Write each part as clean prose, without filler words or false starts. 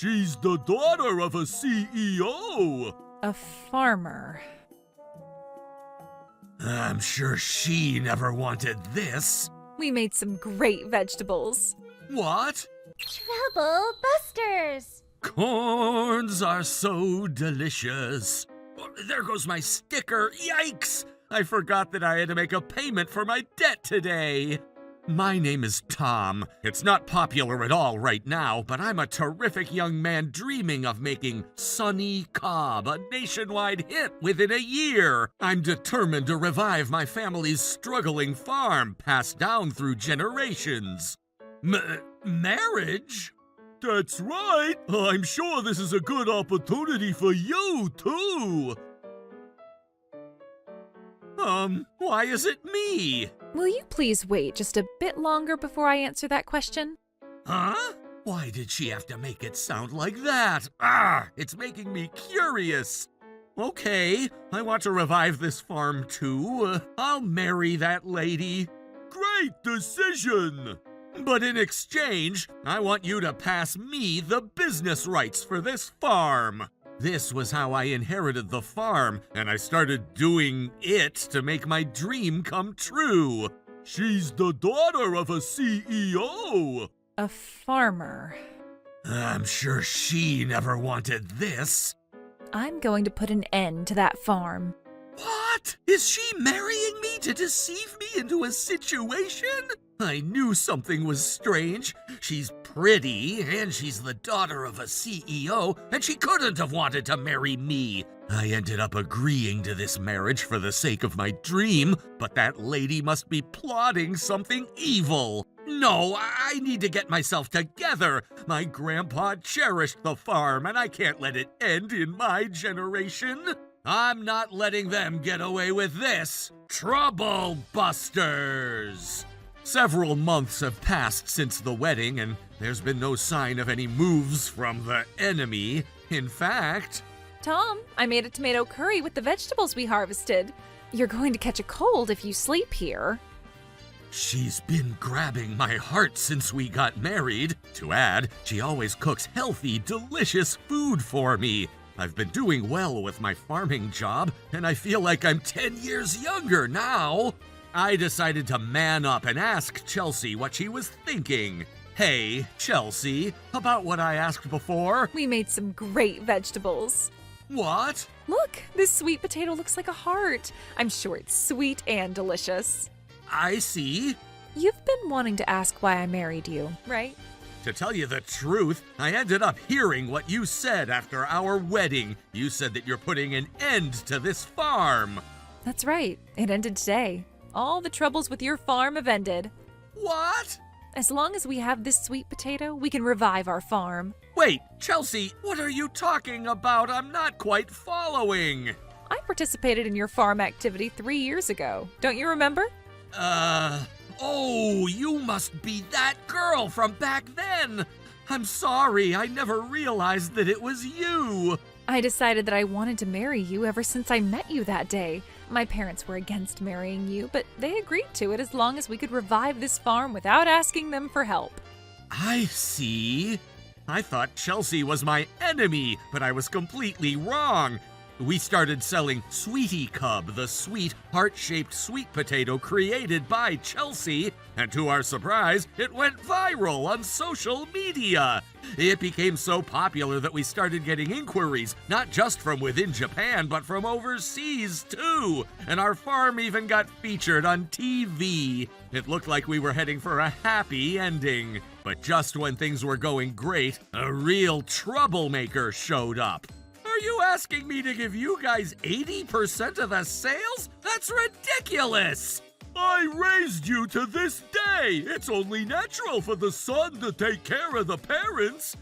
She's the daughter of a CEO. A farmer. I'm sure she never wanted this. We made some great vegetables. What? Trouble Busters! Corns are so delicious. Oh, there goes my sticker. Yikes! I forgot that I had to make a payment for my debt today. My name is Tom. It's not popular at all right now, but I'm a terrific young man dreaming of making Sunny Cobb a nationwide hit within a year. I'm determined to revive my family's struggling farm passed down through generations. Marriage? That's right. I'm sure this is a good opportunity for you, too. Why is it me? Will you please wait just a bit longer before I answer that question? Huh? Why did she have to make it sound like that? It's making me curious. Okay, I want to revive this farm too. I'll marry that lady. Great decision! But in exchange, I want you to pass me the business rights for this farm. This was how I inherited the farm, and I started doing it to make my dream come true. She's the daughter of a CEO. A farmer. I'm sure she never wanted this. I'm going to put an end to that farm. What? Is she marrying me to deceive me into a situation? I knew something was strange. She's pretty, and she's the daughter of a CEO, and she couldn't have wanted to marry me. I ended up agreeing to this marriage for the sake of my dream, but that lady must be plotting something evil. No, I need to get myself together. My grandpa cherished the farm, and I can't let it end in my generation. I'm not letting them get away with this. Trouble Busters! Several months have passed since the wedding, and there's been no sign of any moves from the enemy. In fact... Tom, I made a tomato curry with the vegetables we harvested. You're going to catch a cold if you sleep here. She's been grabbing my heart since we got married. To add, she always cooks healthy, delicious food for me. I've been doing well with my farming job, and I feel like I'm 10 years younger now. I decided to man up and ask Chelsea what she was thinking. Hey, Chelsea, about what I asked before? We made some great vegetables. What? Look, this sweet potato looks like a heart. I'm sure it's sweet and delicious. I see. You've been wanting to ask why I married you, right? To tell you the truth, I ended up hearing what you said after our wedding. You said that you're putting an end to this farm. That's right. It ended today. All the troubles with your farm have ended. What? As long as we have this sweet potato, we can revive our farm. Wait, Chelsea, what are you talking about? I'm not quite following. I participated in your farm activity 3 years ago. Don't you remember? Oh, you must be that girl from back then. I'm sorry, I never realized that it was you. I decided that I wanted to marry you ever since I met you that day. My parents were against marrying you, but they agreed to it as long as we could revive this farm without asking them for help. I see. I thought Chelsea was my enemy, but I was completely wrong. We started selling Sweetie Cub, the sweet, heart-shaped sweet potato created by Chelsea, and to our surprise, it went viral on social media. It became so popular that we started getting inquiries, not just from within Japan, but from overseas, too. And our farm even got featured on TV. It looked like we were heading for a happy ending. But just when things were going great, a real troublemaker showed up. Are you asking me to give you guys 80% of the sales? That's ridiculous! I raised you to this day. It's only natural for the son to take care of the parents.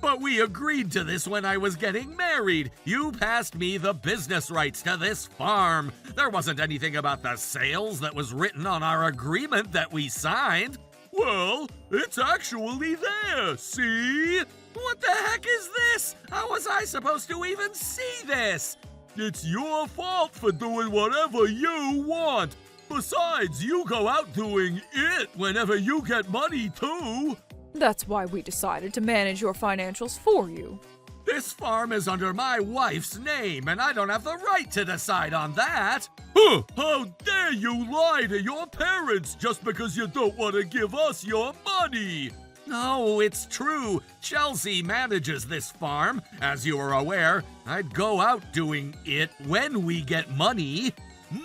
But we agreed to this when I was getting married. You passed me the business rights to this farm. There wasn't anything about the sales that was written on our agreement that we signed. Well, it's actually there, see? What the heck is this? How was I supposed to even see this? It's your fault for doing whatever you want. Besides, you go out doing it whenever you get money, too. That's why we decided to manage your financials for you. This farm is under my wife's name, and I don't have the right to decide on that. Huh, how dare you lie to your parents just because you don't want to give us your money? No, it's true. Chelsea manages this farm. As you are aware, I'd go out doing it when we get money.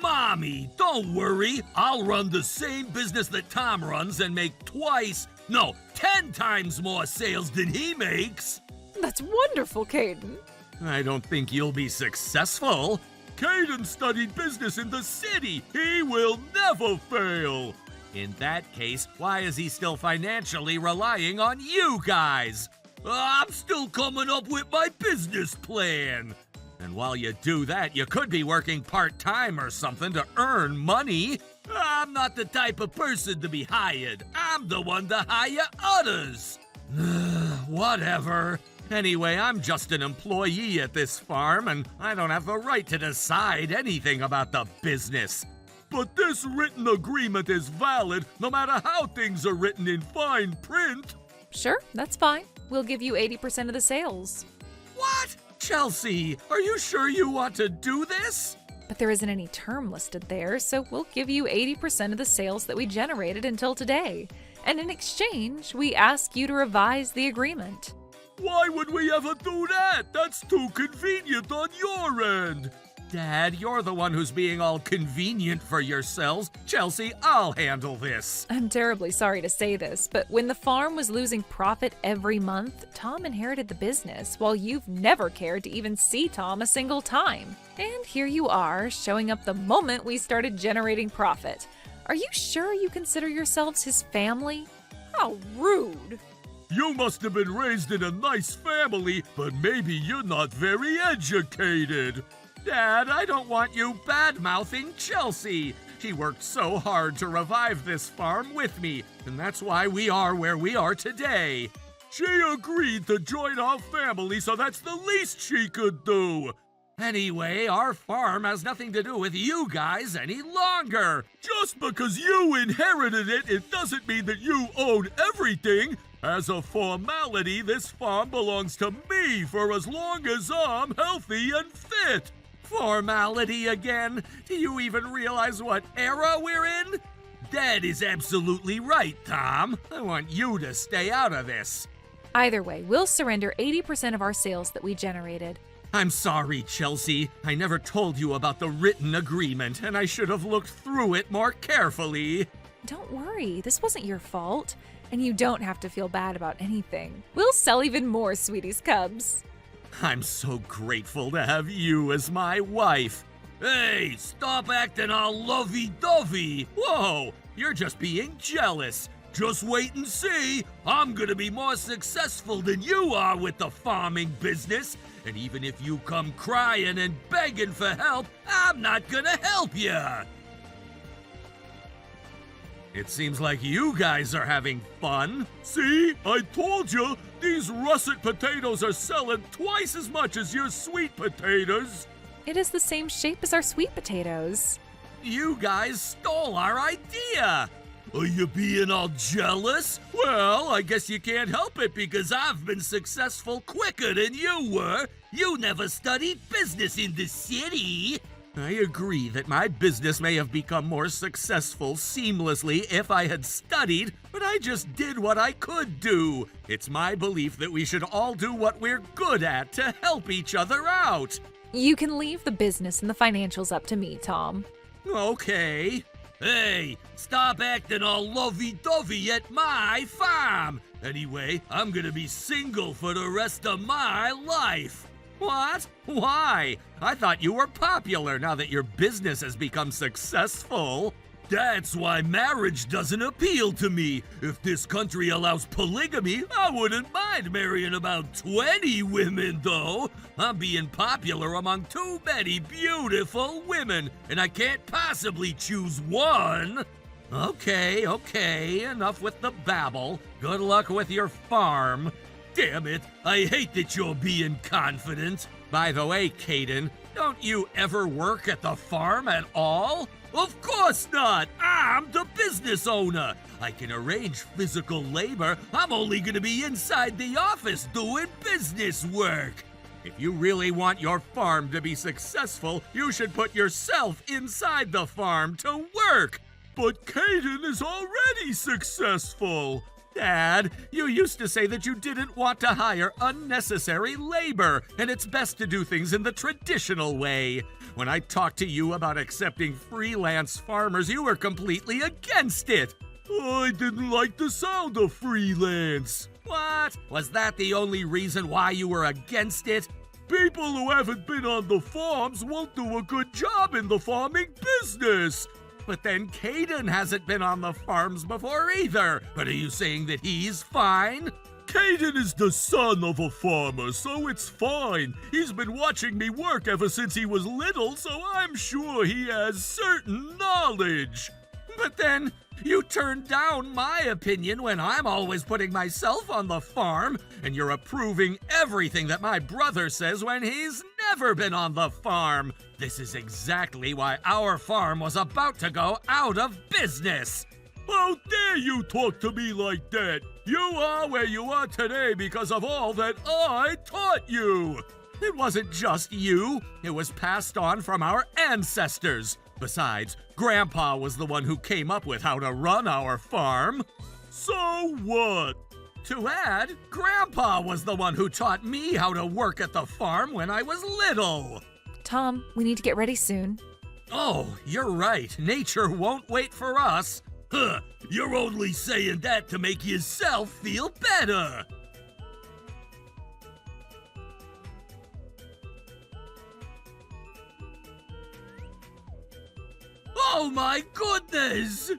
Mommy, don't worry. I'll run the same business that Tom runs and make 10 times more sales than he makes. That's wonderful, Caden. I don't think you'll be successful. Caden studied business in the city. He will never fail. In that case, why is he still financially relying on you guys? I'm still coming up with my business plan. And while you do that, you could be working part-time or something to earn money. I'm not the type of person to be hired. I'm the one to hire others. Whatever. Anyway, I'm just an employee at this farm, and I don't have the right to decide anything about the business. But this written agreement is valid no matter how things are written in fine print. Sure, that's fine. We'll give you 80% of the sales. What? Chelsea, are you sure you want to do this? But there isn't any term listed there, so we'll give you 80% of the sales that we generated until today. And in exchange, we ask you to revise the agreement. Why would we ever do that? That's too convenient on your end. Dad, you're the one who's being all convenient for yourselves. Chelsea, I'll handle this. I'm terribly sorry to say this, but when the farm was losing profit every month, Tom inherited the business, while you've never cared to even see Tom a single time. And here you are, showing up the moment we started generating profit. Are you sure you consider yourselves his family? How rude. You must have been raised in a nice family, but maybe you're not very educated. Dad, I don't want you bad-mouthing Chelsea. She worked so hard to revive this farm with me, and that's why we are where we are today. She agreed to join our family, so that's the least she could do. Anyway, our farm has nothing to do with you guys any longer. Just because you inherited it, it doesn't mean that you own everything. As a formality, this farm belongs to me for as long as I'm healthy and fit. Formality again? Do you even realize what era we're in? Dad is absolutely right, Tom. I want you to stay out of this. Either way, we'll surrender 80% of our sales that we generated. I'm sorry, Chelsea. I never told you about the written agreement, and I should have looked through it more carefully. Don't worry, this wasn't your fault. And you don't have to feel bad about anything. We'll sell even more Sweetie's Cubs. I'm so grateful to have you as my wife. Hey, stop acting all lovey-dovey. Whoa, you're just being jealous. Just wait and see. I'm gonna be more successful than you are with the farming business. And even if you come crying and begging for help, I'm not gonna help you. It seems like you guys are having fun. See, I told you, these russet potatoes are selling twice as much as your sweet potatoes. It is the same shape as our sweet potatoes. You guys stole our idea. Are you being all jealous? Well, I guess you can't help it because I've been successful quicker than you were. You never studied business in the city. I agree that my business may have become more successful seamlessly if I had studied, but I just did what I could do. It's my belief that we should all do what we're good at to help each other out. You can leave the business and the financials up to me, Tom. Okay. Hey, stop acting all lovey-dovey at my farm. Anyway, I'm gonna be single for the rest of my life. What? Why? I thought you were popular now that your business has become successful. That's why marriage doesn't appeal to me. If this country allows polygamy, I wouldn't mind marrying about 20 women, though. I'm being popular among too many beautiful women, and I can't possibly choose one. Okay, enough with the babble. Good luck with your farm. Damn it, I hate that you're being confident. By the way, Caden, Don't you ever work at the farm at all? Of course not! I'm the business owner! I can arrange physical labor. I'm only gonna be inside the office doing business work. If you really want your farm to be successful, you should put yourself inside the farm to work. But Caden is already successful. Dad, you used to say that you didn't want to hire unnecessary labor, and it's best to do things in the traditional way. When I talked to you about accepting freelance farmers, you were completely against it. I didn't like the sound of freelance. What? Was that the only reason why you were against it? People who haven't been on the farms won't do a good job in the farming business. But then Caden hasn't been on the farms before either. But are you saying that he's fine? Caden is the son of a farmer, so it's fine. He's been watching me work ever since he was little, so I'm sure he has certain knowledge. But then you turned down my opinion when I'm always putting myself on the farm, and you're approving everything that my brother says when he's never been on the farm. This is exactly why our farm was about to go out of business. How dare you talk to me like that? You are where you are today because of all that I taught you. It wasn't just you. It was passed on from our ancestors. Besides, Grandpa was the one who came up with how to run our farm. So what? To add, Grandpa was the one who taught me how to work at the farm when I was little. Tom, we need to get ready soon. Oh, you're right. Nature won't wait for us. Huh, you're only saying that to make yourself feel better. Oh my goodness!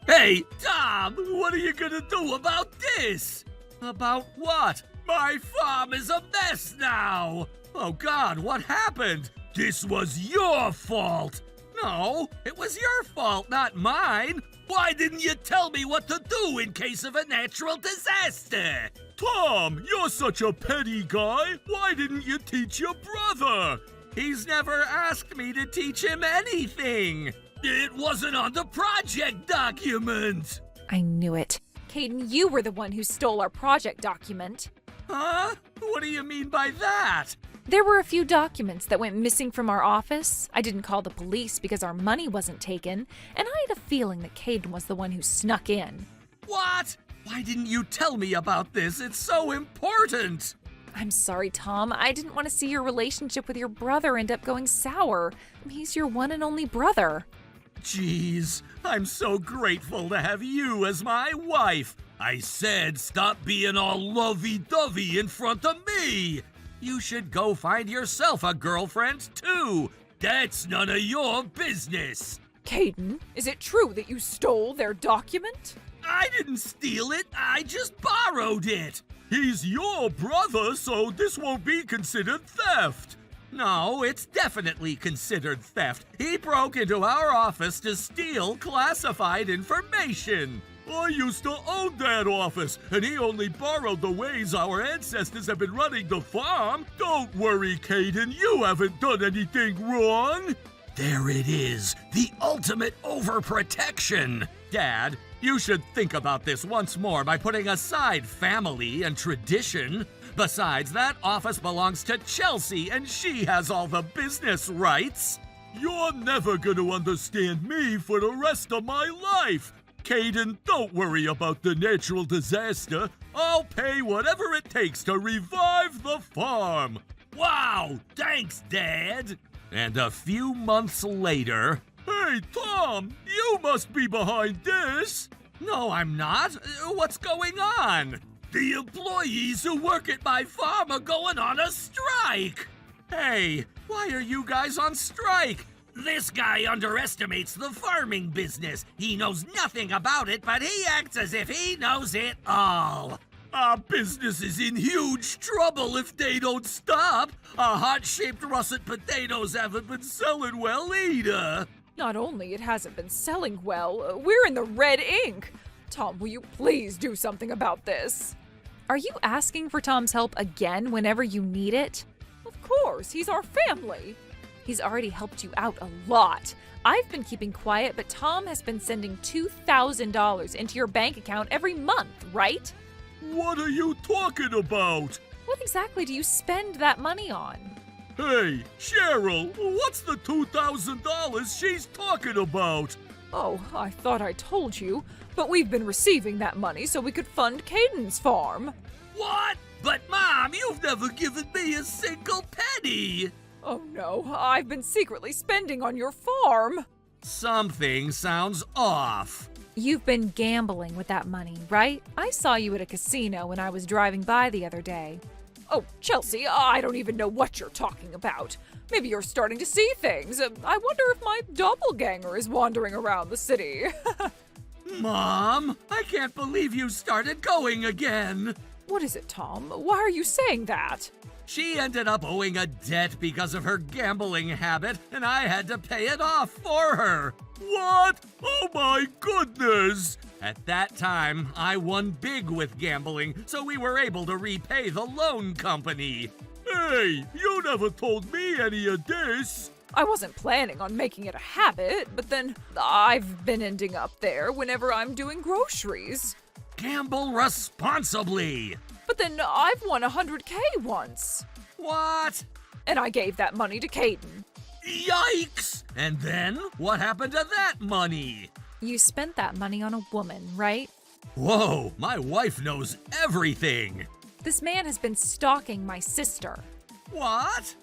Hey, Tom, what are you gonna do about this? About what? My farm is a mess now! Oh God, what happened? This was your fault! No, it was your fault, not mine! Why didn't you tell me what to do in case of a natural disaster? Tom, you're such a petty guy! Why didn't you teach your brother? He's never asked me to teach him anything! It wasn't on the project document! I knew it. Caden, you were the one who stole our project document. Huh? What do you mean by that? There were a few documents that went missing from our office. I didn't call the police because our money wasn't taken, and I had a feeling that Caden was the one who snuck in. What? Why didn't you tell me about this? It's so important! I'm sorry, Tom. I didn't want to see your relationship with your brother end up going sour. He's your one and only brother. Jeez, I'm so grateful to have you as my wife. I said stop being all lovey-dovey in front of me. You should go find yourself a girlfriend, too. That's none of your business. Caden, is it true that you stole their document? I didn't steal it. I just borrowed it. He's your brother, so this won't be considered theft. No, it's definitely considered theft. He broke into our office to steal classified information. I used to own that office, and he only borrowed the ways our ancestors have been running the farm. Don't worry, Caden, you haven't done anything wrong. There it is, the ultimate overprotection. Dad, you should think about this once more by putting aside family and tradition. Besides, that office belongs to Chelsea, and she has all the business rights. You're never going to understand me for the rest of my life. Caden, don't worry about the natural disaster. I'll pay whatever it takes to revive the farm. Wow, thanks, Dad. And a few months later... Hey, Tom, you must be behind this. No, I'm not. What's going on? The employees who work at my farm are going on a strike. Hey, why are you guys on strike? This guy underestimates the farming business. He knows nothing about it, but he acts as if he knows it all. Our business is in huge trouble if they don't stop. Our heart-shaped russet potatoes haven't been selling well either. Not only it hasn't been selling well, we're in the red ink. Tom, will you please do something about this? Are you asking for Tom's help again whenever you need it? Of course. He's our family. He's already helped you out a lot. I've been keeping quiet, but Tom has been sending $2,000 into your bank account every month, right? What are you talking about? What exactly do you spend that money on? Hey, Cheryl, what's the $2,000 she's talking about? Oh, I thought I told you, but we've been receiving that money so we could fund Caden's farm. What? But Mom, you've never given me a single penny. Oh no, I've been secretly spending on your farm. Something sounds off. You've been gambling with that money, right? I saw you at a casino when I was driving by the other day. Oh, Chelsea, I don't even know what you're talking about. Maybe you're starting to see things. I wonder if my doppelganger is wandering around the city. Mom, I can't believe you started going again. What is it, Tom? Why are you saying that? She ended up owing a debt because of her gambling habit, and I had to pay it off for her. What? Oh my goodness! At that time, I won big with gambling, so we were able to repay the loan company. Hey, you never told me any of this. I wasn't planning on making it a habit, but then I've been ending up there whenever I'm doing groceries. Gamble responsibly. But then I've won 100K once. What? And I gave that money to Caden. Yikes! And then, what happened to that money? You spent that money on a woman, right? Whoa, my wife knows everything. This man has been stalking my sister. What?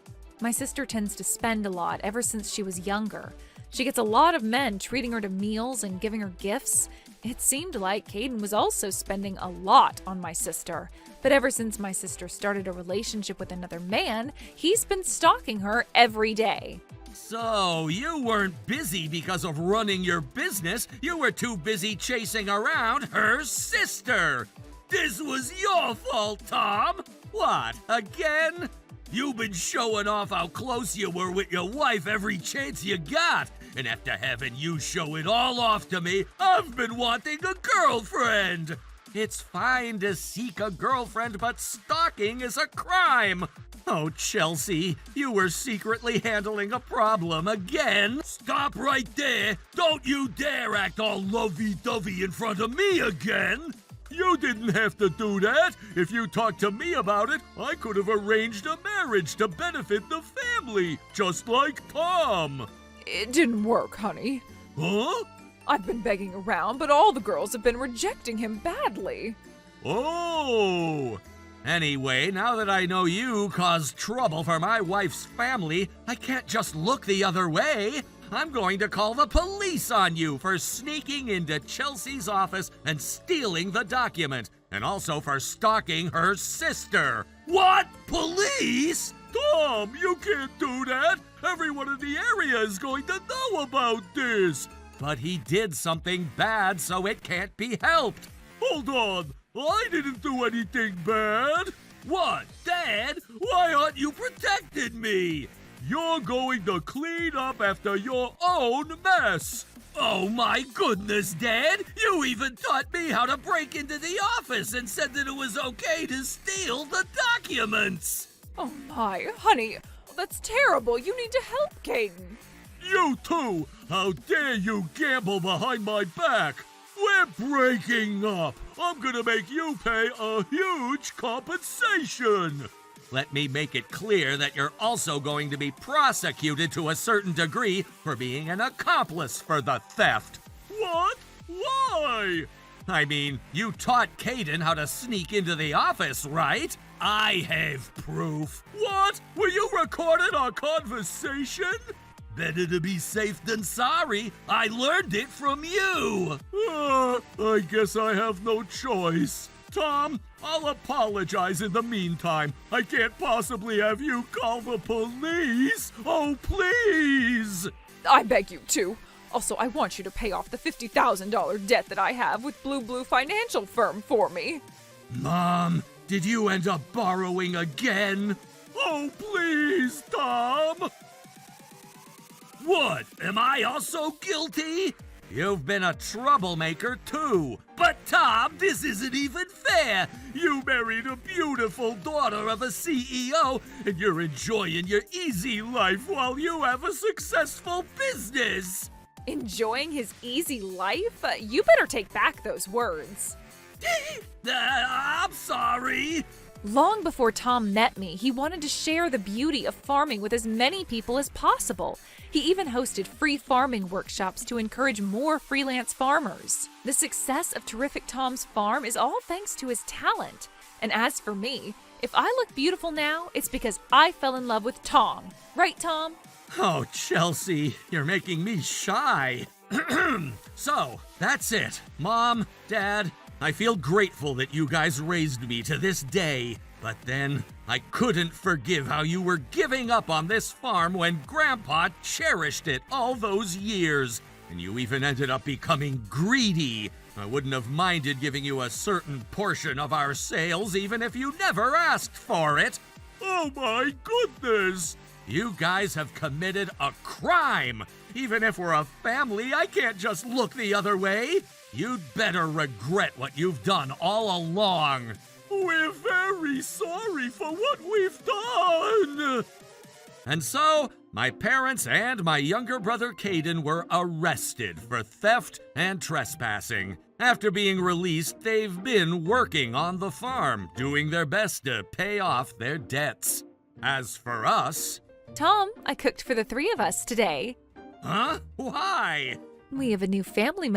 My sister tends to spend a lot ever since she was younger. She gets a lot of men treating her to meals and giving her gifts. It seemed like Caden was also spending a lot on my sister. But ever since my sister started a relationship with another man, he's been stalking her every day. So, you weren't busy because of running your business. You were too busy chasing around her sister. This was your fault, Tom. What, again? You've been showing off how close you were with your wife every chance you got. And after having you show it all off to me, I've been wanting a girlfriend. It's fine to seek a girlfriend, but stalking is a crime. Oh, Chelsea, you were secretly handling a problem again. Stop right there. Don't you dare act all lovey-dovey in front of me again. You didn't have to do that. If you talked to me about it, I could have arranged a marriage to benefit the family, just like Tom. It didn't work, honey. Huh? I've been begging around, but all the girls have been rejecting him badly. Oh! Anyway, now that I know you caused trouble for my wife's family, I can't just look the other way. I'm going to call the police on you for sneaking into Chelsea's office and stealing the document, and also for stalking her sister. What? Police? Tom, you can't do that. Everyone in the area is going to know about this. But he did something bad, so it can't be helped. Hold on. I didn't do anything bad. What, Dad? Why aren't you protecting me? You're going to clean up after your own mess. Oh my goodness, Dad! You even taught me how to break into the office and said that it was okay to steal the documents. Oh my, honey, that's terrible. You need to help Caden. You too! How dare you gamble behind my back? We're breaking up. I'm gonna make you pay a huge compensation. Let me make it clear that you're also going to be prosecuted to a certain degree for being an accomplice for the theft. What? Why? I mean, you taught Caden how to sneak into the office, right? I have proof. What? Were you recording our conversation? Better to be safe than sorry. I learned it from you. I guess I have no choice. Tom, I'll apologize in the meantime. I can't possibly have you call the police. Oh, please. I beg you to. Also, I want you to pay off the $50,000 debt that I have with Blue Financial Firm for me. Mom, did you end up borrowing again? Oh, please, Tom. What? Am I also guilty? You've been a troublemaker too. But Tom, this isn't even fair. You married a beautiful daughter of a CEO, and you're enjoying your easy life while you have a successful business. Enjoying his easy life? You better take back those words. I'm sorry. Long before Tom met me, he wanted to share the beauty of farming with as many people as possible. He even hosted free farming workshops to encourage more freelance farmers. The success of Terrific Tom's farm is all thanks to his talent. And as for me, if I look beautiful now, it's because I fell in love with Tom. Right, Tom? Oh, Chelsea, you're making me shy. So, that's it. Mom, Dad, I feel grateful that you guys raised me to this day. But then, I couldn't forgive how you were giving up on this farm when Grandpa cherished it all those years. And you even ended up becoming greedy. I wouldn't have minded giving you a certain portion of our sales even if you never asked for it. Oh my goodness! You guys have committed a crime! Even if we're a family, I can't just look the other way. You'd better regret what you've done all along. We're very sorry for what we've done. And so, my parents and my younger brother Caden were arrested for theft and trespassing. After being released, they've been working on the farm, doing their best to pay off their debts. As for us... Tom, I cooked for the three of us today. Huh? Why? We have a new family member